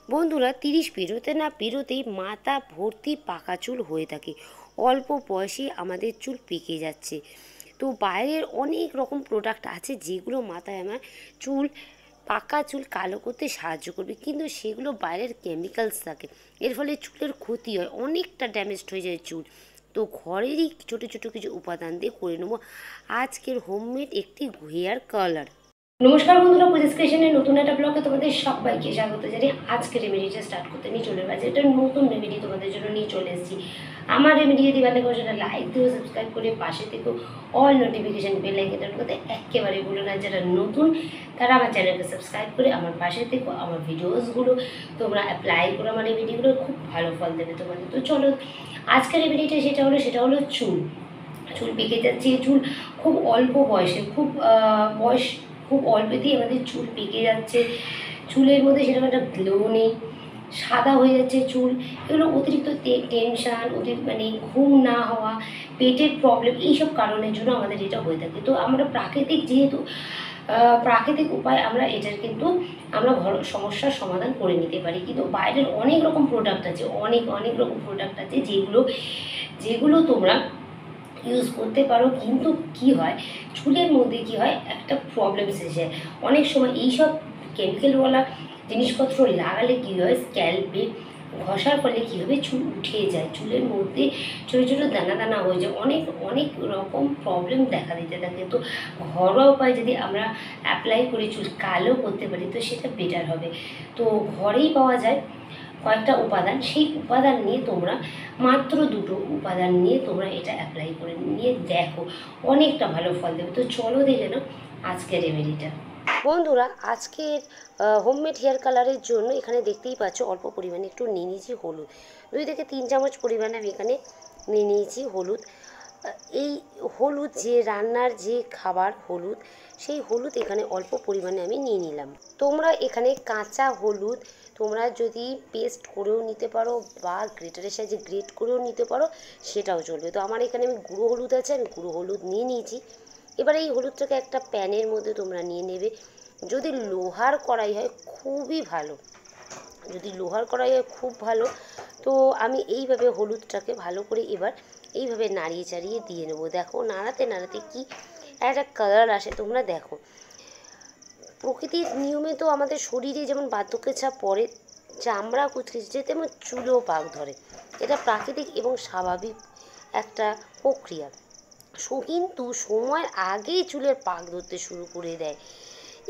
বন্ধুরা 30 পেরোতে না পেরোতেই মাথা ভর্তি পাকা চুল হয়ে থাকে। অল্প বয়সে আমাদের চুল পেকে যাচ্ছে। তো বাইরের অনেক রকম প্রোডাক্ট আছে যেগুলো মাথায় আমার চুল পাকা চুল কালো করতে সাহায্য করবে, কিন্তু সেগুলো বাইরের কেমিক্যালস থাকে। এর ফলে চুলের ক্ষতি হয়, অনেকটা ড্যামেজড হয়ে যায় চুল। তো ঘরেরই ছোটো ছোটো কিছু উপাদান দিয়ে করে নেবো আজকের হোমমেড একটি হেয়ার কালার। নমস্কার বন্ধুরা, পূজা ক্রিয়েশনের নতুন একটা ব্লগে তোমাদের সবাইকে স্বাগত জানিয়ে আজকে রেমেডিটা স্টার্ট করতে নিয়ে চলে গেছে। এটা নতুন রেমেডি তোমাদের জন্য নিয়ে চলে এসেছি। আমার রেমেডি যদি ভালো করে সেটা লাইক দিও, সাবস্ক্রাইব করে পাশে থেকেও অল নোটিফিকেশান বেল আইকনটা করতে একেবারে ভুলো না। যারা নতুন তারা আমার চ্যানেলকে সাবস্ক্রাইব করে আমার পাশে থেকেও আমার ভিডিওসগুলো তোমরা অ্যাপ্লাই করো। আমার রেমেডিগুলো খুব ভালো ফল দেবে তোমাদের। তো চলো আজকের রেমেডিটা সেটা হলো চুল। চুল পেকে যাচ্ছে, চুল খুব অল্প বয়সে, বয়স খুব অল্পতেই আমাদের চুল পেকে যাচ্ছে। চুলের মধ্যে সেরকম একটা গ্লো নেই, সাদা হয়ে যাচ্ছে চুল। এগুলো অতিরিক্ত টেনশান, মানে ঘুম না হওয়া, পেটের প্রবলেম, এইসব কারণের জন্য আমাদের এটা হয়ে থাকে। তো আমরা প্রাকৃতিক উপায় আমরা এটার কিন্তু আমরা সমস্যার সমাধান করে নিতে পারি। কিন্তু বাইরের অনেক রকম প্রোডাক্ট আছে, অনেক রকম প্রোডাক্ট আছে যেগুলো তোমরা ইউজ করতে পারো। কিন্তু কি হয়, চুলের মধ্যে কি হয়, একটা প্রবলেম এসে যায়। অনেক সময় এইসব কেমিক্যালওয়ালা জিনিসপত্র লাগালে কী হয়, স্ক্যাল্পে ঘষার ফলে কী হবে, চুল উঠে যায়, চুলের মধ্যে ছোটো ছোটো দানা দানা হয়ে যায়, অনেক রকম প্রবলেম দেখা দিতে থাকে। তো ঘরোয়া উপায় যদি আমরা অ্যাপ্লাই করে চুল কালো করতে পারি তো সেটা বেটার হবে। তো ঘরেই পাওয়া যায় কয়েকটা উপাদান, সেই উপাদান নিয়ে তোমরা মাত্র দুটো উপাদান নিয়ে তোমরা এটা অ্যাপ্লাই করে নিয়ে দেখো, অনেকটা ভালো ফল দেবে। তো চলো দেখে নাও আজকের রেমেডিটা। বন্ধুরা, আজকের হোমমেড হেয়ার কালারের জন্য এখানে দেখতেই পাচ্ছ অল্প পরিমাণে একটু নিয়ে নিয়েছি হলুদ। 2 থেকে 3 চামচ পরিমাণে আমি এখানে নিয়ে নিয়েছি হলুদ। এই হলুদ যে রান্নার যে খাবার হলুদ, সেই হলুদ এখানে অল্প পরিমাণে আমি নিয়ে নিলাম। তোমরা এখানে কাঁচা হলুদ তোমরা যদি পেস্ট করেও নিতে পারো বা গ্রেটারের সাহায্যে গ্রেট করেও নিতে পারো, সেটাও চলবে। তো আমার এখানে আমি গুঁড়ো হলুদ আছে, আমি গুঁড়ো হলুদ নিয়ে নিয়েছি। এবার এই হলুদটাকে একটা প্যানের মধ্যে তোমরা নিয়ে নেবে। যদি লোহার কড়াই হয় খুবই ভালো, যদি লোহার কড়াই হয় খুব ভালো। তো আমি এইভাবে হলুদটাকে ভালো করে এবার এইভাবে নাড়িয়ে চাড়িয়ে দিয়ে নেবো। দেখো নাড়াতে নাড়াতে কি একটা কালার আসে, তোমরা দেখো। প্রকৃতির নিয়মে তো আমাদের শরীরে যেমন বার্ধক্যের ছাপ পড়ে, চামড়া কুচকে যেতে তেমন চুলও পাক ধরে। এটা প্রাকৃতিক এবং স্বাভাবিক একটা প্রক্রিয়া। কিন্তু সময়ের আগেই চুলের পাক ধরতে শুরু করে দেয়।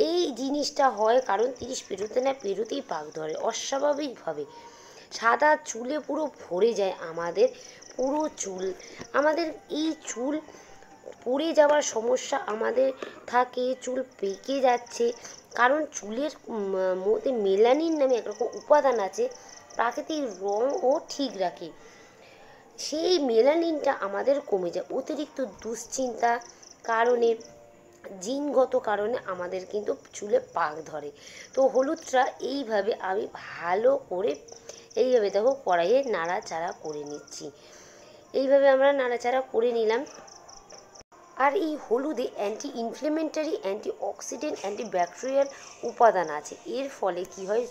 এই জিনিসটা হয় কারণ 30 পেরোতে না পেরোতেই পাক ধরে অস্বাভাবিকভাবে। সাদা চুলে পুরো ভরে যায় আমাদের পুরো চুল। আমাদের এই চুল পড়ে যাওয়ার সমস্যা আমাদের থাকে, চুল পেকে যাচ্ছে কারণ চুলের মধ্যে মেলানিন নামে একরকম উপাদান আছে, প্রাকৃতিক রঙও ঠিক রাখে। সেই মেলানিনটা আমাদের কমে যায় অতিরিক্ত দুশ্চিন্তা কারণে, জিনগত কারণে আমাদের কিন্তু চুলে পাক ধরে। তো হলুদটা এইভাবে আমি ভালো করে এইভাবে দেখো কড়াইয়ে নাড়াচাড়া করে নিচ্ছি। এইভাবে আমরা নাড়াচাড়া করে নিলাম। আর এই হলুদে anti inflammatory, anti oxidant, anti bacterial উপাদান আছে। এর ফলে কি হয়,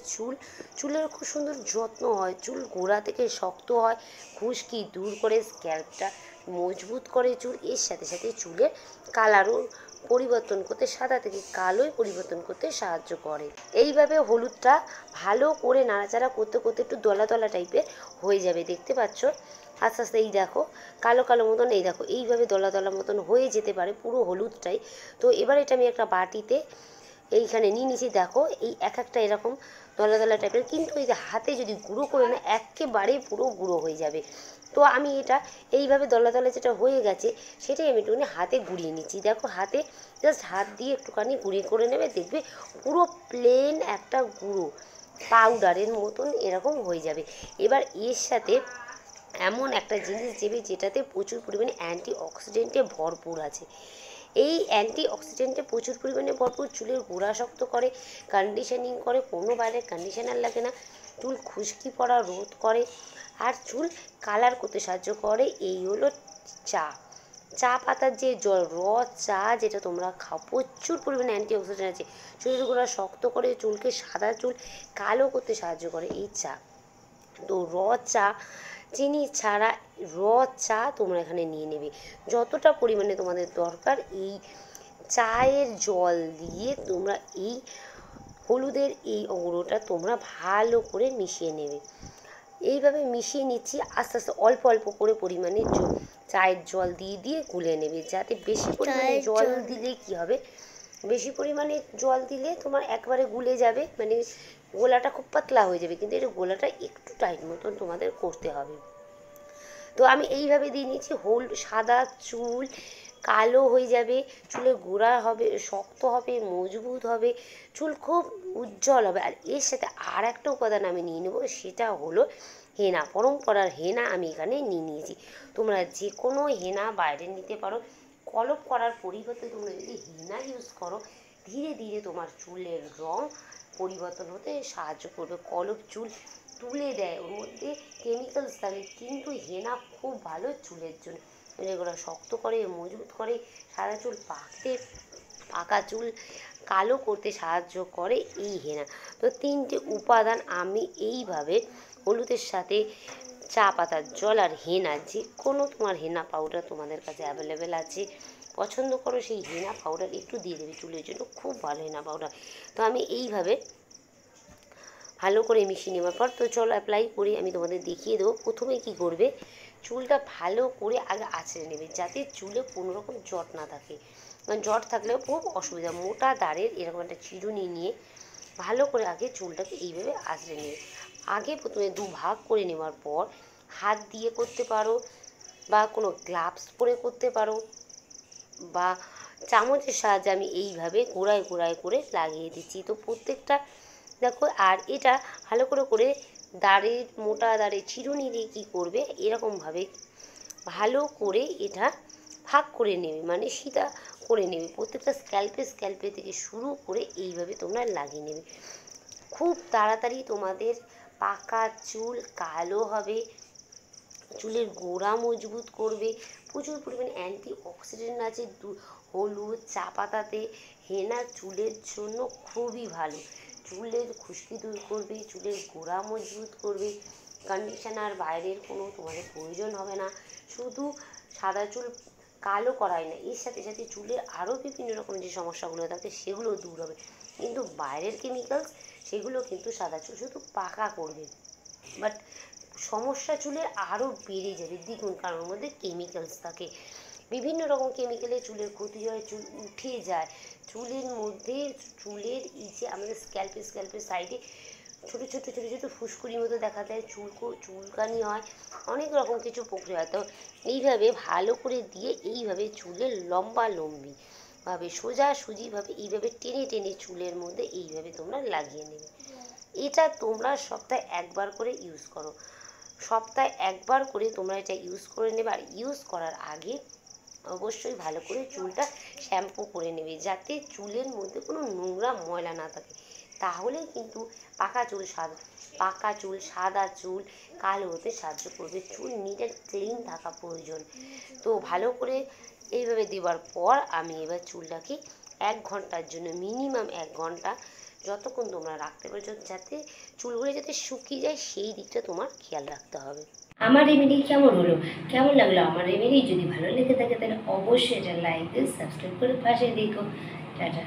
চুলের খুব সুন্দর যত্ন হয়, চুল গোড়া থেকে শক্ত হয়, খুশকি দূর করে, স্ক্যাল্পটা মজবুত করে চুল। এর সাথে সাথে চুলের কালারও পরিবর্তন করতে, সাদা থেকে কালোয় পরিবর্তন করতে সাহায্য করে। এইভাবে হলুদটা ভালো করে নাড়াচাড়া করতে করতে একটু দলা দলা টাইপের হয়ে যাবে, দেখতে পাচ্ছ আস্তে আস্তে। এই দেখো কালো কালো মতন, এই দেখো এইভাবে দলা দলা মতন হয়ে যেতে পারে পুরো হলুদটাই। তো এবার এটা আমি একটা বাটিতে এইখানে নিয়ে নিয়েছি। দেখো এই এক একটা এরকম দলা দলা টাইপের, কিন্তু এই যে হাতে যদি গুঁড়ো করে না একেবারে পুরো গুঁড়ো হয়ে যাবে। তো আমি এটা এইভাবে দলা দলা যেটা হয়ে গেছে সেটাই আমি একটুখানি হাতে গুঁড়িয়ে নিচ্ছি। দেখো হাতে জাস্ট হাত দিয়ে একটুখানি গুঁড়িয়ে করে নেবে, দেখবে পুরো প্লেন একটা গুঁড়ো পাউডারের মতন এরকম হয়ে যাবে। এবার এর সাথে এমন একটা জিনিস দেবে যেটাতে প্রচুর পরিমাণে অ্যান্টি অক্সিডেন্টে ভরপুর আছে। এই অ্যান্টি অক্সিডেন্টে প্রচুর পরিমাণে ভরপুর, চুলের গোড়া শক্ত করে, কন্ডিশনিং করে, কোনো বাইরের কন্ডিশনার লাগে না, চুল খুশকি পড়া রোধ করে, আর চুল কালার করতে সাহায্য করে। এই হলো চা। চা পাতার যে জল, চা যেটা তোমরা খাও, প্রচুর পরিমাণে অ্যান্টিঅক্সিডেন্ট আছে, চুলের গোড়া শক্ত করে, চুলকে সাদা চুল কালো করতে সাহায্য করে এই চা। তো চা, চিনি ছাড়া চা তোমরা এখানে নিয়ে নেবে যতটা পরিমাণে তোমাদের দরকার। এই চায়ের জল দিয়ে তোমরা এই হলুদের এই গুঁড়োটা তোমরা ভালো করে মিশিয়ে নেবে। এইভাবে মিশিয়ে নিচ্ছি, আস্তে আস্তে অল্প অল্প করে পরিমাণে চায়ের জল দিয়ে দিয়ে গুলে নেবে, যাতে বেশি পরিমাণে জল দিলে কি হবে, বেশি পরিমাণে জল দিলে তোমার একবারে গুলে যাবে, মানে গোলাটা খুব পাতলা হয়ে যাবে, কিন্তু এটা গোলাটা একটু টাইট মতন তোমাদের করতে হবে। তো আমি এইভাবে দিয়ে নিচ্ছি। সাদা চুল কালো হয়ে যাবে, চুলের গোড়া হবে শক্ত হবে, মজবুত হবে, চুল খুব উজ্জ্বল হবে। আর এর সাথে আর একটা উপাদান আমি নিয়ে নেবো, সেটা হলো হেনা। পরম্পরার হেনা আমি এখানে নিয়ে নিয়েছি। তোমরা যে কোনো হেনা বাইরে নিতে পারো। কলপ করার পরিবর্তে তোমরা যদি হেনা ইউজ করো, ধীরে ধীরে তোমার চুলের রং পরিবর্তন হতে সাহায্য করবে। কলপ চুল তুলে দেয়, ওর মধ্যে কেমিক্যালস থাকে, কিন্তু হেনা খুব ভালো চুলের জন্য। এগুলো শক্ত করে, মজবুত করে, সাদা চুল পাকা চুল কালো করতে সাহায্য করে এই হেনা। তো 3টে উপাদান আমি এইভাবে হলুদের সাথে চা পাতার জল আর হেনা, যে কোনো তোমার হেনা পাউডার তোমাদের কাছে অ্যাভেলেবেল আছে, পছন্দ করো সেই হেনা পাউডার একটু দিয়ে দেবে, চুলের জন্য খুব ভালো হেনা পাউডার। তো আমি এইভাবে ভালো করে মিশিয়ে নেওয়ার পর, তো চলো অ্যাপ্লাই করি, আমি তোমাদের দেখিয়ে দেবো। প্রথমে কি করবে, চুলটা ভালো করে আগে আঁচড়ে নেবে, যাতে চুলে কোনো রকম জট না থাকে। কারণ জট থাকলেও খুব অসুবিধা। মোটা দাঁড়ের এরকম একটা চিরুনি নিয়ে ভালো করে আগে চুলটাকে এইভাবে আঁচড়ে নেবে। আগে প্রথমে 2 ভাগ করে নেওয়ার পর হাত দিয়ে করতে পারো, বা কোনো গ্লাভস পরে করতে পারো, বা চামচের সাহায্যে আমি এইভাবে গোড়ায় গোড়ায় করে লাগিয়ে দিচ্ছি। তো প্রত্যেকটা দেখো, আর এটা ভালো করে করে দাঁড়ের, মোটা দাঁড়ের চিরুনি দিয়ে কী করবে, এরকমভাবে ভালো করে এটা ভাগ করে নেবে, মানে সিধা করে নেবে। প্রত্যেকটা স্ক্যাল্পে থেকে শুরু করে এইভাবে তোমরা লাগিয়ে নেবে। খুব তাড়াতাড়ি তোমাদের পাকা চুল কালো হবে, চুলের গোড়া মজবুত করবে। প্রচুর পরিমাণে অ্যান্টিঅক্সিডেন্ট আছে হলুদ চা পাতাতে। হেনা চুলের জন্য খুবই ভালো, চুলের খুশকি দূর করবে, চুলের গোড়া মজবুত করবে। কন্ডিশনার বাইরের কোনো তোমাদের প্রয়োজন হবে না। শুধু সাদা চুল কালো করায় না, এর সাথে সাথে চুলের আরও বিভিন্ন রকম যে সমস্যাগুলো থাকে সেগুলো দূর হবে। কিন্তু বাইরের কেমিক্যালস সেগুলো কিন্তু সাদা চুল শুধু পাকা করবে, বাট সমস্যা চুলের আরও বেড়ে যাবে দ্বিগুণ, কারণ ওর মধ্যে কেমিক্যালস থাকে। বিভিন্ন রকম কেমিক্যালে চুলের ক্ষতি হয়, চুল উঠে যায়, চুলের মধ্যে চুলের এই যে আমাদের স্ক্যাল্পের সাইডে ছোটো ছোটো ছোটো ছোটো ফুসকুড়ির মতো দেখা দেয়, চুলকানি হয়, অনেক রকম কিছু প্রক্রিয়া হয়। তো এইভাবে ভালো করে দিয়ে এইভাবে চুলের লম্বিভাবে সোজাসুজিভাবে এইভাবে টেনে টেনে চুলের মধ্যে এইভাবে তোমরা লাগিয়ে নেবে। এটা তোমরা সপ্তাহে একবার করে ইউজ করো, সপ্তাহে একবার করে তোমরা এটা ইউজ করে নেবে। আর ইউজ করার আগে অবশ্যই ভালো করে চুলটা শ্যাম্পু করে নেবে, যাতে চুলের মধ্যে কোনো নোংরা ময়লা না থাকে। তাহলে কিন্তু পাকা চুল সাদা চুল কালো হতে সাহায্য করবে। চুল নিট অ্যান্ড ক্লিন থাকা প্রয়োজন। তো ভালো করে এইভাবে দেওয়ার পর আমি এবার চুলটাকে 1 ঘন্টার জন্য, মিনিমাম 1 ঘন্টা যতক্ষণ তোমরা রাখতে পারো, যাতে চুলগুলো যাতে শুকিয়ে যায় সেই দিকটা তোমার খেয়াল রাখতে হবে। আমার রেমেডি কেমন হলো, কেমন লাগলো আমার রেমেডি? যদি ভালো লেগে থাকে তাহলে অবশ্যই এটা লাইক দিয়ে সাবস্ক্রাইব করে পাশে দেখো। টাটা।